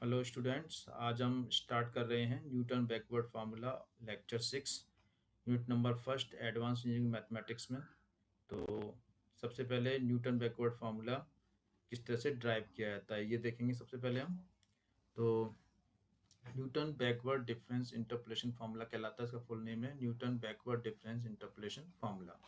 Hello students, आज हम start कर रहे हैं Newton backward formula lecture 6 unit number first advance engineering mathematics में। तो सबसे पहले न्यूटन बैकवर्ड फार्मूला किस तरह से ड्राइव किया जाता है ये देखेंगे। सबसे पहले हम तो Newton backward difference interpolation formula कहलाता है। इसका फुल नेम है Newton backward difference interpolation formula.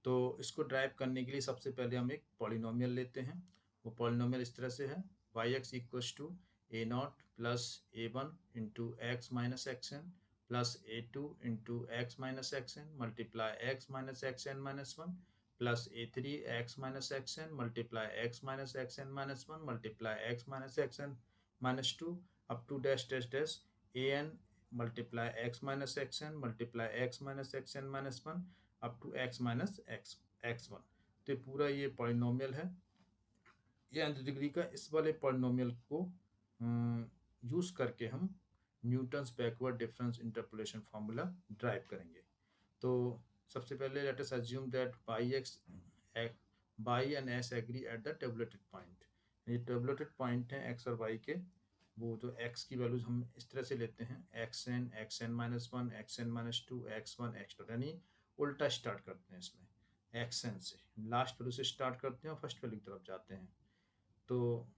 तो इसको ड्राइव करने के लिए सबसे पहले हम एक पॉलिनोमियल लेते हैं। वो पॉलिनोमियल इस तरह से है y x equals to A not plus a one into x minus x N plus a two into x minus x n multiply x minus x N minus one plus a three x minus x n multiply x minus x N minus one multiply x minus x N minus two up to dash dash dash a n multiply x minus x n multiply x minus x N minus one up to x minus x x one. तो पूरा ये polynomial है, ये nth degree का। इस वाले polynomial को use करके हम Newton's backward difference interpolation formula derive करेंगे। तो सबसे पहले let us assume that y and s agree at the tabulated point. ये टेबुलेटेड पॉइंट है एक्स और वाई के। वो जो एक्स की वैल्यूज हम इस तरह से लेते हैं x N minus one x N minus two x one x two, यानी उल्टा स्टार्ट करते हैं। इसमें एक्स एन से लास्ट वैल्यू से स्टार्ट करते हैं और फर्स्ट वैल्यू की तरफ जाते हैं। तो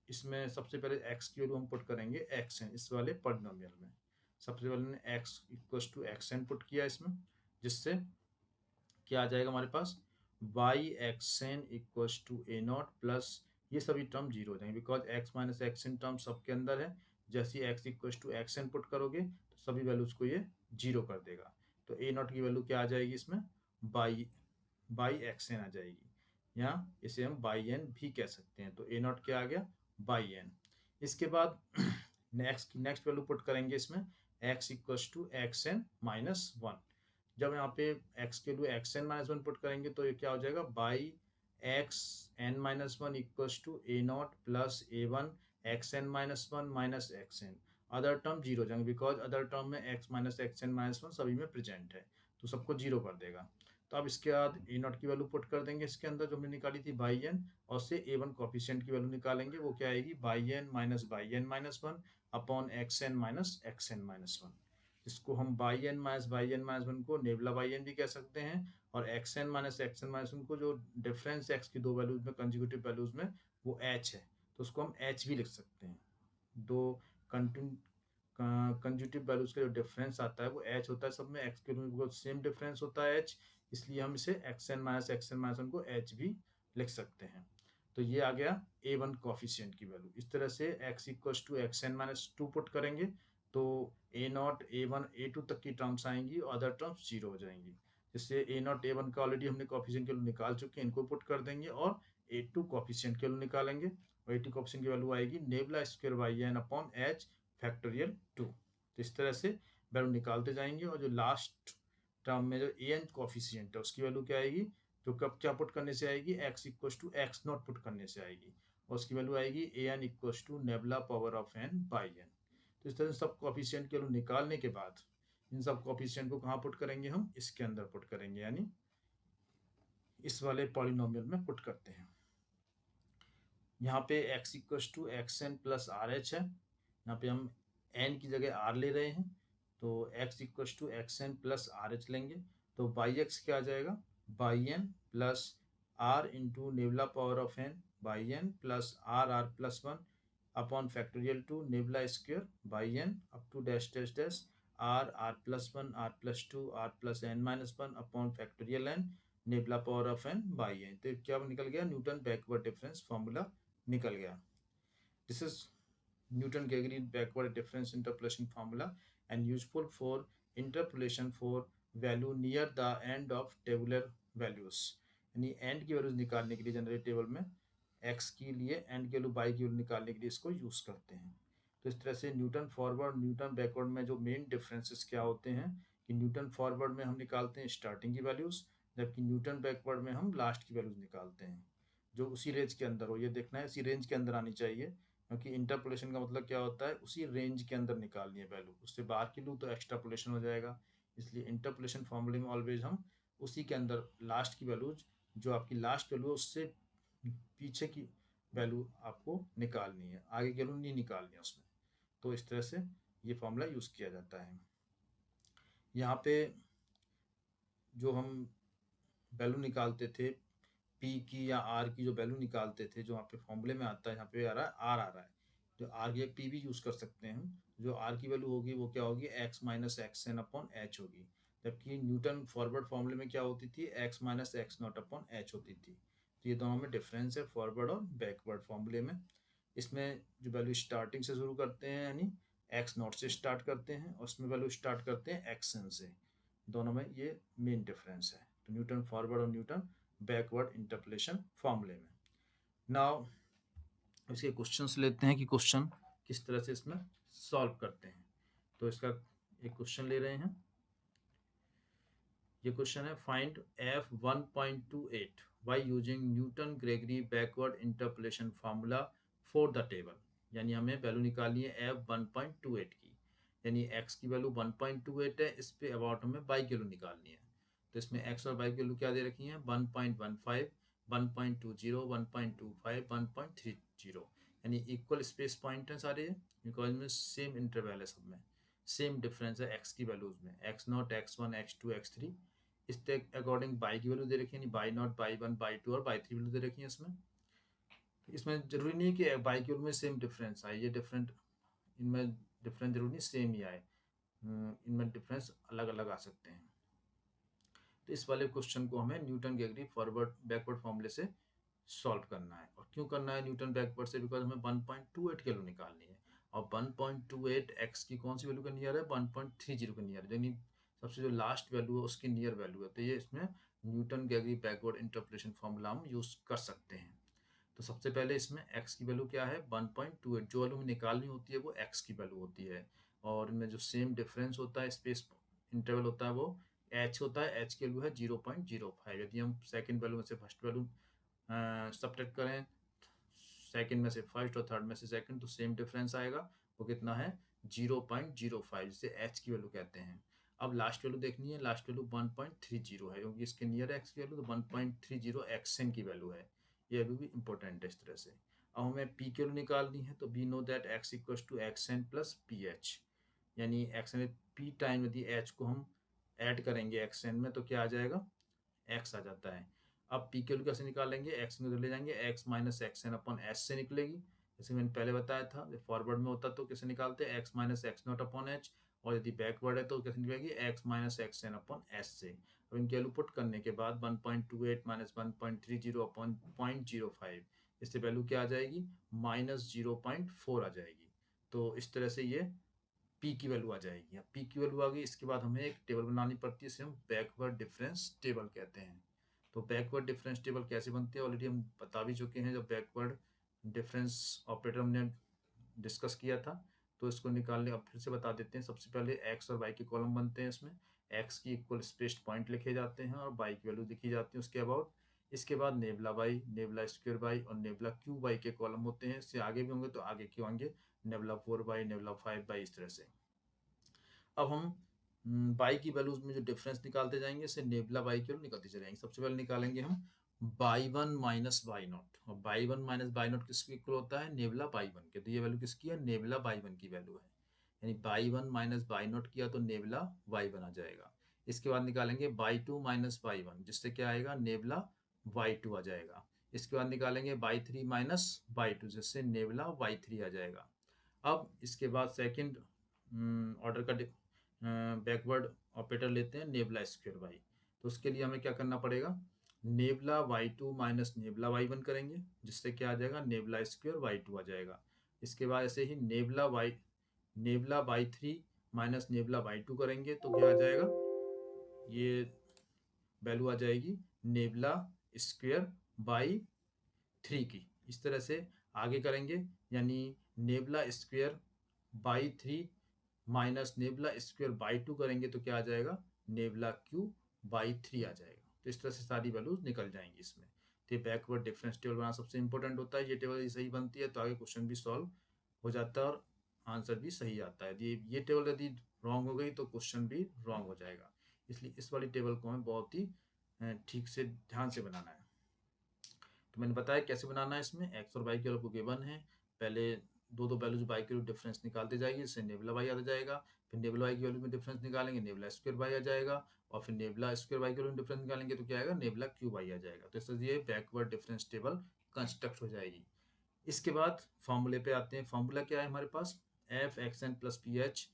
इसमें सबसे पहले एक्स की वैल्यू हम पुट करेंगे एक्स एन इस वाले पॉलिनोमियल में। सबसे पहले हमने X equals to x N put किया इसमें, जिससे क्या आ जाएगा हमारे पास Y X N equals to A not plus ये सभी टर्म जीरो हो जाएंगे because X minus x N term सबके अंदर है। जैसे ही X equals to x N put करोगे तो सभी वैल्यूज को ये जीरो कर देगा। तो ए नॉट की वैल्यू क्या आ जाएगी इसमें बाई बाई एक्स एन आ जाएगी, या इसे हम बाई एन भी कह सकते हैं। तो ए नॉट क्या आ गया बाई एन। इसके बाद नेक्स्ट वैल्यू पुट करेंगे इसमें x equals to x N minus one. जब यहाँ पे एक्स के लिए x N minus one put करेंगे तो ये क्या हो जाएगा y x N minus one equals to A not plus a one x N minus one minus x n. Other term zero हो जाएंगे बिकॉज अदर टर्म में x minus x N minus one सभी में present है, तो सबको zero कर देगा। तो अब इसके बाद ए नॉट की वैल्यू पुट कर देंगे इसके अंदर जो हमने निकाली थी बाई एन, और से ए वन कॉफिशियंट की वैल्यू निकालेंगे। वो क्या आएगी y n minus one upon x N minus one. इसको हम बाई एन माइनस वन को नेबला बाई एन भी कह सकते हैं, और एक्स एन माइनस वन को जो डिफरेंस एक्स की दो वैल्यूज में कंजिक्यूटिव वैल्यूज में वो एच है, तो उसको हम एच भी लिख सकते हैं। दो कंज्यूटिव वैल्यूज का जो डिफरेंस आता है वो एच होता है सब में, एक्स के बिल्कुल सेम डिफरेंस होता है एच, इसलिए हम इसे एक्स एन माइनस वन को एच भी लिख सकते हैं। तो ये आ गया ए वन कॉफिशियंट की वैल्यू। इस तरह से X equals to x N minus two put करेंगे तो A naught A one A two तक की टर्म्स आएंगी और अदर टर्म्स जीरो हो जाएंगी। जिससे ए नॉट ए वन का ऑलरेडी हमने कॉफिशियंट की वैल्यू निकाल चुके हैं, इनको पुट कर देंगे और ए टू कॉफिशियंट की वैल्यू निकालेंगे। और ए टू कॉफिशियंट की वैल्यू आएगी nabla square by n upon h factorial two. तो इस तरह से वैल्यू निकालते जाएंगे, और जो लास्ट टर्म में जो ए एन कॉफिशियंट है उसकी वैल्यू क्या आएगी, जो कब क्या पुट करने से आएगी X equals to X naught put करने से आएगी, और उसकी वैल्यू आएगी A N equals to nabla power of N by N. तो इस तरह से सब कॉफिशियंट की वैल्यू निकालने के बाद इन सब कॉफिशियंट को कहाँ पुट करेंगे, हम इसके अंदर पुट करेंगे, यानी इस वाले पॉलिनोमियल में पुट करते हैं। यहाँ पे x equals to x N plus r h है, यहाँ पे हम n की जगह r ले रहे हैं, तो x equals to x N plus r h लेंगे। तो बाई एक्स क्या आ जाएगा y N plus r into nabla power of N by N plus r plus one upon factorial two nabla square y n up to dash dash dash r plus one r plus two r plus n minus one upon factorial n nabla power of N by N. तो क्या निकल गया Newton backward difference formula निकल गया। This is Newton Gregory backward difference interpolation formula and useful for interpolation for value near the end of tabular values, यानी end की values निकालने के लिए जनरल टेबल में एक्स के लिए एंड की वैल्यू बाई की वैल्यू निकालने के लिए इसको यूज करते हैं। तो इस तरह से न्यूटन फॉरवर्ड न्यूटन बैकवर्ड में जो मेन डिफरेंसेस क्या होते हैं कि न्यूटन फॉरवर्ड में हम निकालते हैं स्टार्टिंग की वैल्यूज, जबकि न्यूटन बैकवर्ड में हम लास्ट की वैल्यूज निकालते हैं जो उसी रेंज के अंदर हो। ये देखना है उसी रेंज के अंदर आनी चाहिए, क्योंकि इंटरपोलेशन का मतलब क्या होता है उसी रेंज के अंदर निकालनी है वैल्यू, उससे बाहर की लूँ तो एक्स्ट्रापोलेशन हो जाएगा। इसलिए इंटरपोलेशन फॉर्मूले में ऑलवेज हम उसी के अंदर लास्ट की वैल्यूज, जो आपकी लास्ट वैल्यू है उससे पीछे की वैल्यू आपको निकालनी है, आगे की वैल्यू नहीं निकालनी है उसमें। तो इस तरह से ये फॉर्मूला यूज़ किया जाता है। यहाँ पे जो हम वैल्यू निकालते थे पी की या आर की, जो वैल्यू निकालते थे, जो यहाँ पे फॉर्मूले में आता है, यहाँ पे आ रहा है आर आ रहा है, जो आर की पी भी यूज़ कर सकते हैं हम। जो आर की वैल्यू होगी वो क्या होगी, x minus x n upon h होगी, जबकि न्यूटन फॉरवर्ड फॉर्मूले में क्या होती थी, x minus x naught upon h होती थी। तो ये दोनों में डिफरेंस है फॉरवर्ड और बैकवर्ड फॉर्मूले में। इसमें जो वैल्यू स्टार्टिंग से शुरू करते हैं, यानी एक्स नॉट से स्टार्ट करते हैं, और उसमें वैल्यू स्टार्ट करते हैं एक्स एन से। दोनों में ये मेन डिफरेंस है। तो न्यूटन फॉरवर्ड और न्यूटन बैकवर्ड इंटरपोलेशन फॉर्मूले में। नाउ इसके क्वेश्चंस लेते हैं कि क्वेश्चन किस तरह से इसमें सॉल्व करते हैं। तो इसका एक क्वेश्चन ले रहे हैं। ये क्वेश्चन है, find F 1.28 by using Newton Gregory backward interpolation formula for the table. यानी हमें वैल्यू निकालनी है एफ 1.28 की, यानी एक्स की वैल्यू 1.28 है, इस पे अबाउट हमें वाई की वैल्यू निकालनी है। तो इसमें एक्स और वाई की वैल्यू क्या दे रखी है, 1.15, 1.20, 1.25, 1.30, यानी इक्वल स्पेस पॉइंट है सारे, बिकॉज में सेम इंटरवल है सब में, सेम डिफरेंस है एक्स की वैल्यूज में, x naught, x one, x two, x three. इसके अकॉर्डिंग बाई की वैल्यू दे रखी है, y naught, y one, y two और बाई थ्री वैल्यू दे रखी है इसमें। इसमें जरूरी नहीं है कि बाई की वैल्यू में सेम डिफरेंस आए, ये डिफरेंट, इनमें डिफरेंस जरूरी नहीं सेम ही आए, इनमें डिफरेंस अलग अलग आ सकते हैं। तो इस वाले क्वेश्चन को हमें न्यूटन गेगरी फॉरवर्ड बैकवर्ड फॉर्मूले से सॉल्व करना है। और क्यों करना है न्यूटन बैकवर्ड से, बिकॉज हमें 1.28 की वैल्यू निकालनी है, और 1.28 एक्स की कौन सी वैल्यू का नियर है, 1.30 का नियर, यानी सबसे जो लास्ट वैल्यू है उसकी नियर वैल्यू है। तो ये इसमें Newton Gregory backward interpolation formula हम यूज कर सकते हैं। तो सबसे पहले इसमें x की वैल्यू क्या है, 1.28, जो वैल्यू में निकालनी होती है वो x की वैल्यू होती है। और इनमें जो सेम डिफरेंस होता है, स्पेस इंटरवल होता है, वो h होता है, h की वैल्यू है 0.05। यदि हम सेकंड वैल्यू में से फर्स्ट वैल्यू सब्ट्रैक्ट करें, सेकंड में से फर्स्ट और थर्ड में से सेकंड, तो सेम डिफरेंस आएगा, वो कितना है 0.05, जिसे h की वैल्यू कहते हैं। अब लास्ट वैल्यू देखनी है, लास्ट वैल्यू 1.30 है, क्योंकि इसके नियर एक्स की वैल्यू, तो 1.30 एक्सएन की वैल्यू है, ये अभी भी इंपॉर्टेंट है इस तरह से। अब हमें पी की वैल्यू निकालनी है, तो we know that x equals to x n plus P h, यानी एक्सएन पी टाइम यदि एच को हम ऐड करेंगे एक्सएन में तो क्या आ जाएगा, एक्स आ जाता है। अब पी के वैल्यू कैसे निकालेंगे, एक्स में ले जाएंगे, x minus x n upon h से निकलेगी, जैसे मैंने पहले बताया था। फॉरवर्ड में होता तो कैसे निकालते हैं, x minus x naught upon h, और यदि बैकवर्ड है तो कैसे निकलेगी, x minus x n upon h से। अब इनकी वैल्यू पुट करने के बाद 1.28 माइनस 1.30 अपॉन 0.05, इससे वैल्यू क्या आ जाएगी, -0.4 आ जाएगी। तो इस तरह से ये पी की वैल्यू आ जाएगी। अब पी की वैल्यू आ गई, इसके बाद हमें एक टेबल बनानी पड़ती है, इसे हम बैकवर्ड डिफरेंस टेबल कहते हैं। तो बैकवर्ड डिफरेंस टेबल कैसे बनते हैं ऑलरेडी हम बता भी चुके हैं, जब बैकवर्ड डिफरेंस ऑपरेटर हमने डिस्कस किया था। तो इसको निकालने अब फिर से बता देते हैं। सबसे पहले एक्स और वाई के कॉलम बनते हैं, इसमें एक्स की इक्वल स्पेस्ड पॉइंट लिखे जाते हैं और वाई की वैल्यू लिखी जाती है उसके अबाउट। इसके बाद nabla y, nabla square y और नेबला क्यू वाई के कॉलम होते हैं। इससे आगे भी होंगे तो आगे क्यों होंगे, नेबला 4 वाई, नेबला 5 वाई, इस तरह से। अब हम बाई की वैल्यूज में जो डिफरेंस निकालते जाएंगे, इससे नेबला बाई की वैल्यू निकलती चलेंगे। सबसे पहले निकालेंगे हम Y one minus Y naught, और Y one minus Y naught किसके इक्वल होता है, नेबला बाई वन के। तो ये वैल्यू किसकी है, नेबला बाई वन की वैल्यू है, यानी by one minus Y not किया तो नेबला वाई वन आ जाएगा। इसके बाद निकालेंगे by two minus by one, जिससे क्या आएगा, नेबला वाई टू आ जाएगा। इसके बाद निकालेंगे by three minus by two, जिससे नेबला वाई थ्री आ जाएगा। अब इसके बाद सेकेंड ऑर्डर का बैकवर्ड ऑपरेटर लेते हैं, नेबला स्क्वायर वाई। तो उसके लिए हमें क्या करना पड़ेगा, nabla Y two minus nabla Y one करेंगे, जिससे क्या आ जाएगा, नेबला स्क्वायर वाई टू आ जाएगा। इसके बाद ऐसे ही nabla Y three minus nabla Y two करेंगे तो क्या आ जाएगा, ये वैल्यू आ जाएगी नेबला स्क्वायर बाई थ्री की। इस तरह से आगे करेंगे, यानी nebula square by three minus nebula square by two करेंगे तो क्या आ जाएगा, नेबला क्यू बाई थ्री आ जाएगा। तो इस तरह से सारी वैल्यूज निकल जाएंगी इसमें। तो ये बैकवर्ड डिफरेंस टेबल बनाना सबसे इंपॉर्टेंट होता है। ये टेबल सही बनती है तो आगे क्वेश्चन भी सॉल्व हो जाता है और आंसर भी सही आता है। ये टेबल यदि रॉन्ग हो गई तो क्वेश्चन भी रॉन्ग हो जाएगा। इसलिए इस वाली टेबल को हमें बहुत ही ठीक से ध्यान से बनाना है। तो मैंने बताया कैसे बनाना है। इसमें एक्स और वाई की वैल्यू गिवन है, पहले दो वैल्यूज वाई की डिफरेंस निकालते जाइए, इससे नेबुला वाई आ जाएगा, फिर नेबुला वाई की वैल्यू में डिफरेंस निकालेंगे, नेबुला स्क्वायर वाई आ जाएगा, और फिर नेबुला स्क्वायर वाई की वैल्यू डिफरेंस निकालेंगे तो क्या आएगा, नेबुला क्यूब वाई आ जाएगा। तो इस तरह से ये बैकवर्ड डिफरेंस टेबल कंस्ट्रक्ट हो जाएगी। इसके बाद फॉर्मूले पे आते हैं। फॉर्मूला क्या है हमारे पास, F X N plus P H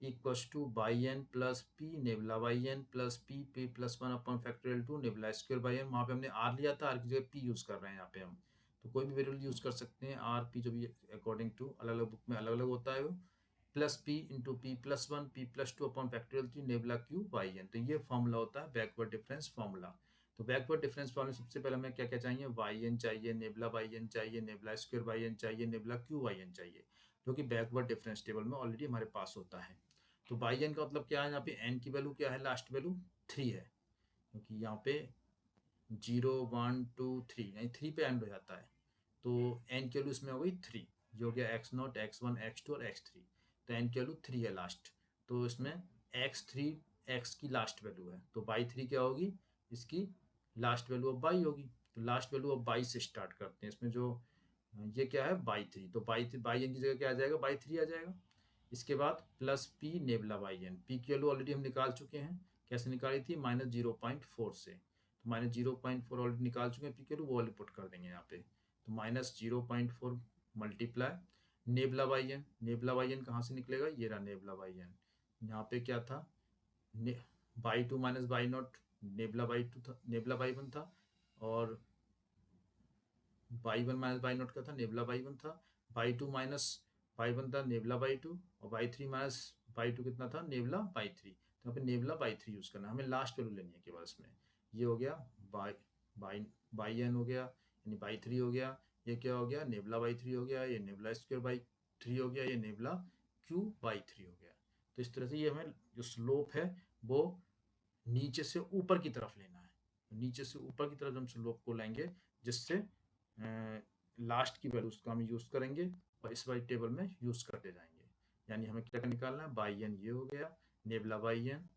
equals to by N plus P nabla Y N plus P P plus one upon factorial two nabla square by N. वहाँ पे हमने आर लिया था, आर की जगह पी यूज़ कर रहे हैं यहाँ पे हम, तो कोई भी वेरिएबल यूज़ कर सकते हैं। आर पी जो भी अकॉर्डिंग टू अलग अलग बुक में अलग अलग होता है वो, plus p into p plus one p plus two upon factorial three nabla cube y n. तो ये फॉर्मूला होता है बैकवर्ड डिफरेंस फॉर्मूला। तो बैकवर्ड डिफरेंस फॉर्मूला सबसे पहले हमें क्या क्या चाहिए, वाई एन चाहिए, नेबुला वाई एन चाहिए, नेबुला स्क्वायर वाई एन चाहिए, नेबुला क्यू वाई एन चाहिए, जो कि बैकवर्ड डिफरेंस टेबल में ऑलरेडी हमारे पास होता है। तो बाई एन का मतलब क्या है, यहाँ पे एन की वैल्यू क्या है, लास्ट वैल्यू 3 है, क्योंकि यहाँ पे 0 1 2 3 यानी 3 पे एंड हो जाता है, तो एन की वैल्यू इसमें हो गई 3, जो हो गया x naught x one x two और एक्स थ्री। तो एन की वैल्यू 3 है लास्ट, तो इसमें एक्स थ्री एक्स की लास्ट वैल्यू है, तो बाई 3 क्या होगी, इसकी लास्ट वैल्यू अब बाई होगी। तो लास्ट वैल्यू अब बाई से स्टार्ट करते हैं। इसमें जो ये क्या है बाई 3, तो बाई एन की जगह क्या आ जाएगा, बाई 3 आ जाएगा। इसके बाद plus P nabla Y n, p की वैल्यू ऑलरेडी हम निकाल चुके हैं, कैसे निकाली थी, -0.4 से, तो -0.4 ऑलरेडी निकाल चुके हैं, पी की वैल्यू वो वाली पुट कर देंगे यहाँ पे, तो -0.4 multiply nabla Y n. Nabla Y n कहाँ से निकलेगा, ये रहा नेबुला वाई एन, यहाँ पे क्या था, by two minus Y not, nebula by two था, नेबुला बाई वन था, और Y one minus Y not का था, नेबुला बाई वन था, by two minus by one था, नेबुला बाई टू, और y three minus by two कितना था, नेबुला बाई थ्री। तो यहाँ पे नेबुला बाई थ्री यूज़ करना है, हमें लास्ट वैल्यू लेनी है केवल इसमें। ये हो गया बाई बाई बाई एन हो गया, यानी बाई थ्री हो गया, ये क्या हो गया, नेबुला बाई थ्री हो गया, ये नेबुला स्क्वायर बाई थ्री हो गया, ये नेबुला क्यू बाई थ्री हो गया। तो इस तरह से ये हमें जो स्लोप है वो नीचे से ऊपर की तरफ लेना है, नीचे से ऊपर की तरफ हम स्लोप को लेंगे, जिससे लास्ट की वैल्यूज का हम यूज़ करेंगे और इस वाली टेबल में यूज़ करते जाएंगे। यानी हमें क्या निकालना है, बाई एन ये हो गया, nabla y n,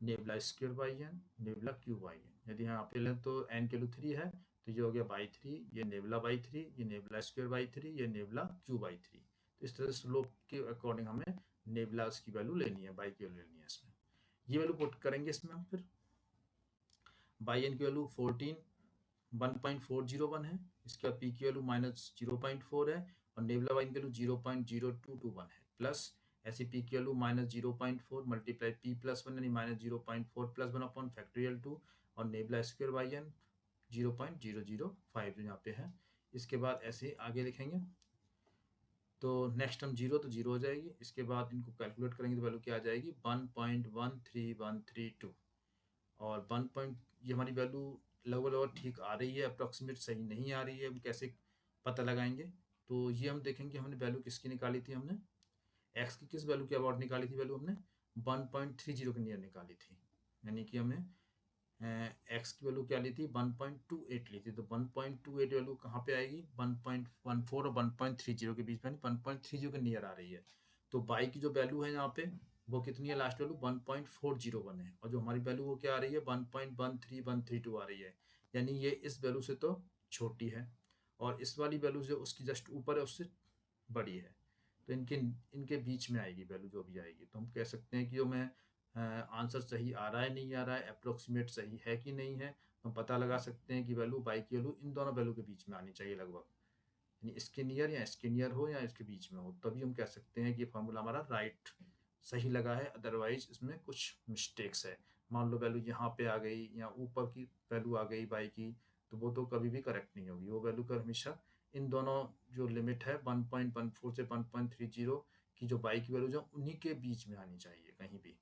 nabla square by n, nabla cube y n. यदि यहाँ पे लें तो एन की वैल्यू 3 है, तो ये हो गया बाई थ्री, ये नेबुला बाई थ्री, ये नेबुला स्क्वायर बाई थ्री, ये नेबुला क्यू बाई थ्री। तो इस तरह से स्लोप के अकॉर्डिंग हमें नेबुलास की वैल्यू लेनी है, बाई की वैल्यू लेनी है इसमें। ये वैल्यू पुट करेंगे इसमें हम, फिर बाई एन की वैल्यू 1.401 है, इसके बाद पी की वैल्यू -0.4 है, और नेबुला वाई की वैल्यू 0.0221 है, प्लस ऐसी पी की value -0.4 multiply P plus one, यानी -0.4 plus one upon factorial to, और नेबुला स्क्वायर वाई एन 0.005 जो यहाँ पे है। इसके बाद ऐसे आगे लिखेंगे, तो नेक्स्ट टर्म जीरो, तो जीरो हो जाएगी। इसके बाद इनको कैलकुलेट करेंगे तो वैल्यू क्या आ जाएगी, 1.13132, और 1. ये हमारी वैल्यू लगभग लगभग ठीक आ रही है, अप्रॉक्सीमेट सही नहीं आ रही है, हम कैसे पता लगाएंगे, तो ये हम देखेंगे हमने वैल्यू किसकी निकाली थी, हमने एक्स की किस वैल्यू के अबाउट निकाली थी, वैल्यू हमने 1.30 के नियर निकाली थी, यानी कि हमने एक्स की वैल्यू क्या ली थी, 1.28 ली थी। तो 1.28 वैल्यू कहाँ पे आएगी, 1.14 और 1.30 के बीच में, 1.30 के नियर आ रही है। तो बाई की जो वैल्यू है यहाँ पे वो कितनी है, लास्ट वैल्यू 1.401 है, और जो हमारी वैल्यू वो क्या आ रही है, 1.13132 आ रही है, यानी ये इस वैल्यू से तो छोटी है, और इस वाली वैल्यू जो उसकी जस्ट ऊपर है उससे बड़ी है, तो इनके इनके बीच में आएगी वैल्यू जो भी आएगी। तो हम कह सकते हैं कि जो मैं आंसर सही आ रहा है नहीं आ रहा है, अप्रोक्सीमेट सही है कि नहीं है, हम पता लगा सकते हैं कि वैल्यू बाई की वैल्यू इन दोनों वैल्यू के बीच में आनी चाहिए लगभग, यानी इसके नियर या इसके नियर हो या इसके बीच में हो, तभी हम कह सकते हैं कि फार्मूला हमारा राइट सही लगा है, अदरवाइज इसमें कुछ मिस्टेक्स है। मान लो वैल्यू यहाँ पे आ गई या ऊपर की वैल्यू आ गई बाई की, तो वो तो कभी भी करेक्ट नहीं होगी, वो वैल्यू का हमेशा इन दोनों जो लिमिट है 1.14 से 1.30 की जो बाई की वैल्यू जो उन्हीं के बीच में आनी चाहिए कहीं भी,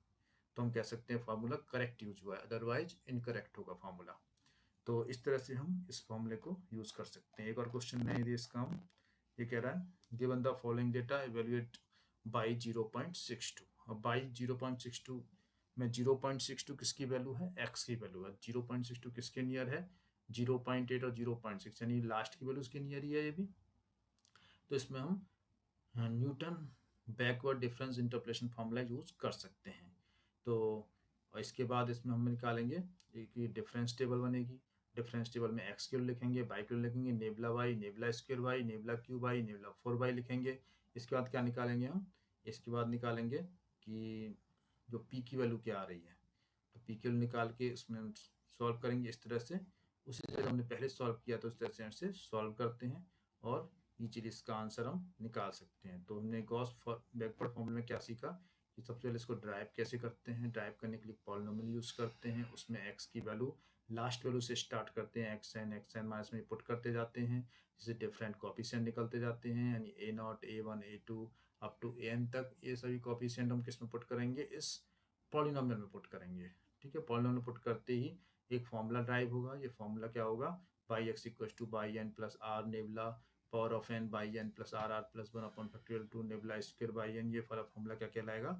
तो हम कह सकते हैं फार्मूला करेक्ट यूज हुआ है, अदरवाइज इनकरेक्ट होगा फार्मूला। तो इस तरह से हम इस फॉर्मूले को यूज कर सकते हैं। एक और क्वेश्चन नहीं दिया इसका, हम ये कह रहा है given the following data evaluate by 0.62। अब बाई 0.62 में 0.62 किसकी वैल्यू है, एक्स की वैल्यू है, 0.62 किसके नियर है, 0.8 और 0.6, यानी लास्ट की वैल्यू उसके नियर ही है ये भी। तो इसमें हम Newton backward difference interpolation formula use कर सकते हैं। तो और इसके बाद इसमें हम निकालेंगे एक डिफरेंस टेबल बनेगी। डिफरेंस टेबल में एक्स की वैल्यू लिखेंगे, बाई की वैल्यू लिखेंगे, nabla y, nabla square y, nabla cube y, nabla 4 y लिखेंगे। इसके बाद क्या निकालेंगे हम, इसके बाद निकालेंगे कि जो पी की वैल्यू क्या आ रही है, तो पी की वैल्यू निकाल के उसमें हम सॉल्व करेंगे इस तरह से, उसी तरह हमने पहले सॉल्व किया तो उस तरह से ऐसे सॉल्व करते हैं और इजीली इसका आंसर हम निकाल सकते हैं। तो हमने गॉस बैकवर्ड फॉर्मूले में क्या सीखा कि सबसे पहले इसको ड्राइव कैसे करते हैं, ड्राइव करने के लिए पॉलिनोमियल यूज़ करते हैं, उसमें एक्स की वैल्यू लास्ट वैल्यू से स्टार्ट करते हैं, एक्स एन माइनस में पुट करते जाते हैं, जिससे डिफरेंट कॉफिशिएंट निकलते जाते हैं, यानी A0 A1 A2 up to an तक। ये सभी कॉफिशिएंट हम किस में पुट करेंगे, इस पॉलिनोमियल में पुट करेंगे। ठीक है, पॉलिनोमियल पुट करते ही एक फॉर्मूला ड्राइव होगा। ये फॉर्मूला क्या होगा, y x equal to by N plus r nabla power of N by N plus r r plus 1/2 nabla square by n. ये फॉर्मूला क्या कहलाएगा,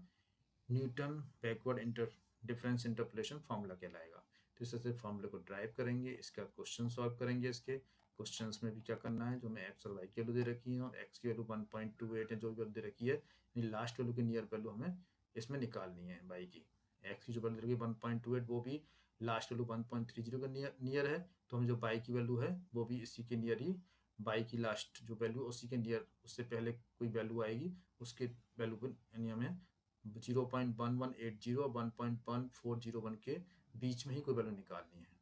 Newton backward difference interpolation formula कहलाएगा। तो इस तरह से फॉर्मूले को ड्राइव करेंगे, इसके बाद क्वेश्चन सॉल्व करेंगे। इसके क्वेश्चंस में भी क्या करना है, जो हमें एक्स और वाई की वैल्यू दे रखी है और एक्स की वैल्यू 1.28 है जो वैल्यू दे रखी है, लास्ट वैल्यू की नियर वैल्यू हमें इसमें निकालनी है। वाई की एक्स की जो वैल्यू दे रखी है 1.28, वो भी लास्ट वैल्यू 1.30 का नियर है, तो हम जो बाई की वैल्यू है वो भी इसी के नियर ही, बाई की लास्ट जो वैल्यू उसी के नियर, उससे पहले कोई वैल्यू आएगी उसके वैल्यू को, यानी हमें 0.1180 और 1.1401 के बीच में ही कोई वैल्यू निकालनी है।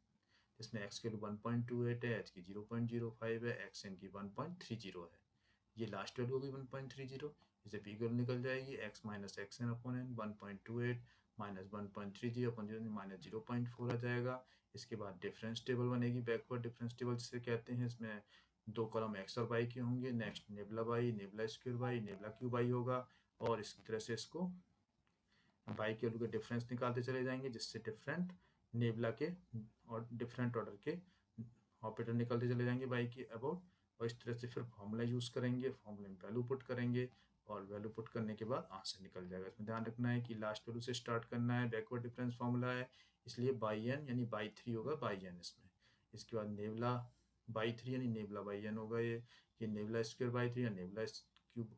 इसमें एक्स की वैल्यू 1.28 है, एच की 0.05 है, एक्स एन की 1.30 है। ये लास्ट वैल्यू होगी 1.30, इसे पी की वैल्यू निकल जाएगी, x minus x n upon n 1.28 minus 1.30 upon 0 minus 0.4 आ जाएगा। इसके बाद डिफरेंस टेबल बनेगी, बैकवर्ड डिफरेंस टेबल जिसे कहते हैं। इसमें 2 कॉलम एक्स और वाई के होंगे, next nabla y, nabla square y, nabla cube y होगा, और इस तरह से इसको बाई के वैल्यू के डिफरेंस निकालते चले जाएंगे, जिससे डिफरेंट नेबला के और डिफरेंट ऑर्डर के ऑपरेटर निकलते चले जाएंगे बाई के अबाउट, और इस तरह से फिर फॉर्मूला यूज़ करेंगे, फॉर्मूले में वैल्यू पुट करेंगे और वैल्यू पुट करने के बाद आंसर निकल जाएगा। इसमें ध्यान रखना है कि लास्ट वैल्यू से स्टार्ट करना है, बैकवर्ड डिफरेंस फॉर्मूला है, इसलिए बाई एन यानी बाई 3 होगा बाई एन इसमें। इसके बाद नेबला बाई 3 यानी नेबला बाई एन होगा, ये नेबला स्क्वायर बाई 3 या nebula cube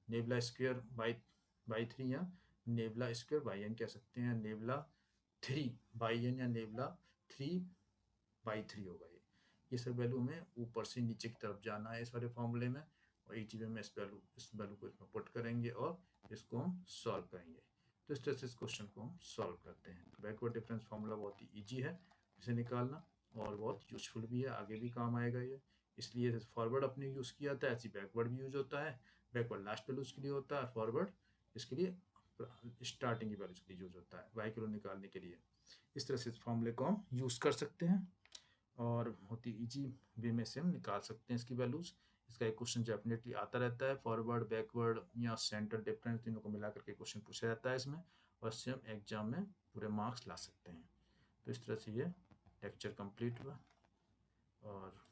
nebula square by 3 या नेबला स्क्वायर बाई एन कह सकते हैं, नेबला 3 बाई एन या नेबला 3/3 होगा। ये सब वैल्यू में ऊपर से नीचे की तरफ जाना है इस वाले फॉर्मूले में, और इस में इस वैल्यू को इसमें पुट करेंगे और इसको हम सॉल्व करेंगे। तो इस तरह से इस क्वेश्चन को हम सॉल्व करते हैं। बैकवर्ड डिफरेंस फॉर्मूला बहुत ही ईजी है इसे निकालना, और बहुत यूजफुल भी है, आगे भी काम आएगा ये। इसलिए जैसे फॉरवर्ड अपने यूज़ किया जाता है, ऐसे बैकवर्ड भी यूज होता है। बैकवर्ड लास्ट वैल्यूज के लिए होता है, फॉरवर्ड इसके लिए स्टार्टिंग की वैल्यूज के लिए यूज होता है, वाई की वैल्यू निकालने के लिए। इस तरह से इस फॉर्मूले को हम यूज़ कर सकते हैं और बहुत ही ईजी वे में से हम निकाल सकते हैं इसकी वैल्यूज़। इसका एक क्वेश्चन डेफिनेटली आता रहता है, फॉरवर्ड बैकवर्ड या सेंटर डिफरेंस तीनों को मिला करके क्वेश्चन पूछा जाता है इसमें, और इससे हम एग्जाम में पूरे मार्क्स ला सकते हैं। तो इस तरह से ये लेक्चर कंप्लीट हुआ, और